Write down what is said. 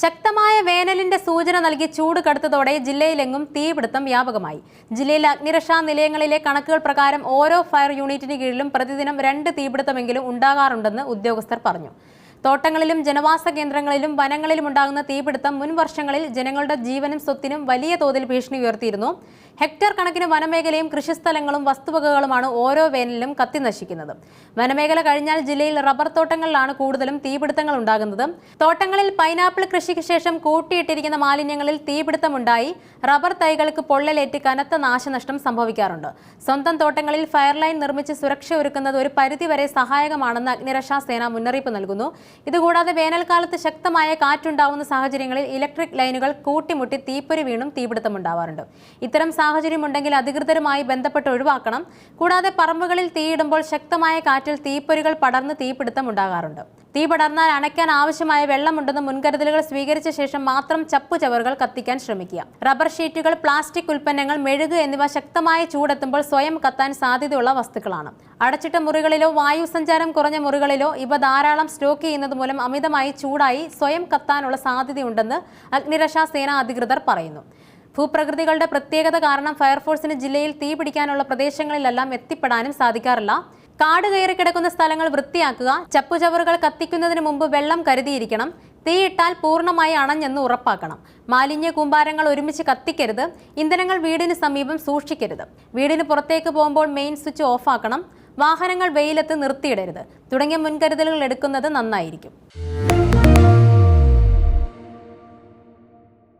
ശക്തമായ വേനലിന്റെ സൂചന നൽകി ചൂട് കടുത്തതോടെ ജില്ലയിലെങ്ങും തീപിടുത്തം വ്യാപകമായി. ജില്ലയിലെ അഗ്നിരക്ഷാ നിലയങ്ങളിലെ കണക്കുകൾ പ്രകാരം ഓരോ ഫയർ യൂണിറ്റിന് കീഴിലും പ്രതിദിനം 2 തീപിടുത്തമെങ്കിലും ഉണ്ടാകാറുണ്ടെന്ന് ഉദ്യോഗസ്ഥർ പറഞ്ഞു. തോട്ടങ്ങളിലും ജനവാസ കേന്ദ്രങ്ങളിലും വനങ്ങളിലും ഉണ്ടാകുന്ന തീപിടുത്തം മുൻ വർഷങ്ങളിൽ ജനങ്ങളുടെ ജീവനും സ്വത്തിനും വലിയ തോതിൽ ഭീഷണി ഉയർത്തിയിരുന്നു. ഹെക്ടർ കണക്കിന് വനമേഖലയും കൃഷിസ്ഥലങ്ങളും വസ്തുവകകളുമാണ് ഓരോ വേനലിലും കത്തിനശിക്കുന്നത്. വനമേഖല കഴിഞ്ഞാൽ ജില്ലയിൽ റബ്ബർ തോട്ടങ്ങളിലാണ് കൂടുതലും തീപിടുത്തങ്ങൾ ഉണ്ടാകുന്നത്. തോട്ടങ്ങളിൽ പൈനാപ്പിൾ കൃഷിക്ക് ശേഷം കൂട്ടിയിട്ടിരിക്കുന്ന മാലിന്യങ്ങളിൽ തീപിടുത്തമുണ്ടായി റബ്ബർ തൈകൾക്ക് പൊള്ളലേറ്റ് കനത്ത നാശനഷ്ടം സംഭവിക്കാറുണ്ട്. സ്വന്തം തോട്ടങ്ങളിൽ ഫയർ ലൈൻ നിർമ്മിച്ച് സുരക്ഷ ഒരുക്കുന്നത് ഒരു പരിധിവരെ സഹായകമാണെന്ന് അഗ്നിരക്ഷാ സേന മുന്നറിയിപ്പ് നൽകുന്നു. ഇതുകൂടാതെ വേനൽക്കാലത്ത് ശക്തമായ കാറ്റുണ്ടാവുന്ന സാഹചര്യങ്ങളിൽ ഇലക്ട്രിക് ലൈനുകൾ കൂട്ടിമുട്ടി തീപ്പൊരി വീണും തീപിടുത്തമുണ്ടാവാറുണ്ട്. ഇത്തരം സാഹചര്യമുണ്ടെങ്കിൽ അധികൃതരുമായി ബന്ധപ്പെട്ട് ഒഴിവാക്കണം. കൂടാതെ പറമ്പുകളിൽ തീയിടുമ്പോൾ ശക്തമായ കാറ്റിൽ തീപ്പൊരികൾ പടർന്ന് തീപിടുത്തം ഉണ്ടാകാറുണ്ട്. തീ പടർന്നാൽ അണയ്ക്കാൻ ആവശ്യമായ വെള്ളമുണ്ടെന്ന് മുൻകരുതലുകൾ സ്വീകരിച്ച ശേഷം മാത്രം ചപ്പുചവറുകൾ കത്തിക്കാൻ ശ്രമിക്കുക. റബ്ബർ ഷീറ്റുകൾ, പ്ലാസ്റ്റിക് ഉൽപ്പന്നങ്ങൾ, മെഴുക് എന്നിവ ശക്തമായ ചൂടെത്തുമ്പോൾ സ്വയം കത്താൻ സാധ്യതയുള്ള വസ്തുക്കളാണ്. അടച്ചിട്ട മുറികളിലോ വായു സഞ്ചാരം കുറഞ്ഞ മുറികളിലോ ഇവ ധാരാളം സ്റ്റോക്ക് ചെയ്യുന്നത് മൂലം അമിതമായി ചൂടായി സ്വയം കത്താനുള്ള സാധ്യതയുണ്ടെന്ന് അഗ്നിരക്ഷാ സേനാ അധികൃതർ പറയുന്നു. ഭൂപ്രകൃതികളുടെ പ്രത്യേകത കാരണം ഫയർഫോഴ്സിന് ജില്ലയിൽ തീ പിടിക്കാനുള്ള പ്രദേശങ്ങളിലെല്ലാം എത്തിപ്പെടാനും സാധിക്കാറില്ല. കാട് കയറി കിടക്കുന്ന സ്ഥലങ്ങൾ വൃത്തിയാക്കുക. ചപ്പുചവറുകൾ കത്തിക്കുന്നതിന് മുമ്പ് വെള്ളം കരുതിയിരിക്കണം. തീയിട്ടാൽ പൂർണ്ണമായി അണഞ്ഞെന്ന് ഉറപ്പാക്കണം. മാലിന്യ കൂമ്പാരങ്ങൾ ഒരുമിച്ച് കത്തിക്കരുത്. ഇന്ധനങ്ങൾ വീടിന് സമീപം സൂക്ഷിക്കരുത്. വീടിന് പുറത്തേക്ക് പോകുമ്പോൾ മെയിൻ സ്വിച്ച് ഓഫാക്കണം. വാഹനങ്ങൾ വെയിലത്ത് നിർത്തിയിടരുത്. തുടങ്ങിയ മുൻകരുതലുകൾ എടുക്കുന്നത് നന്നായിരിക്കും.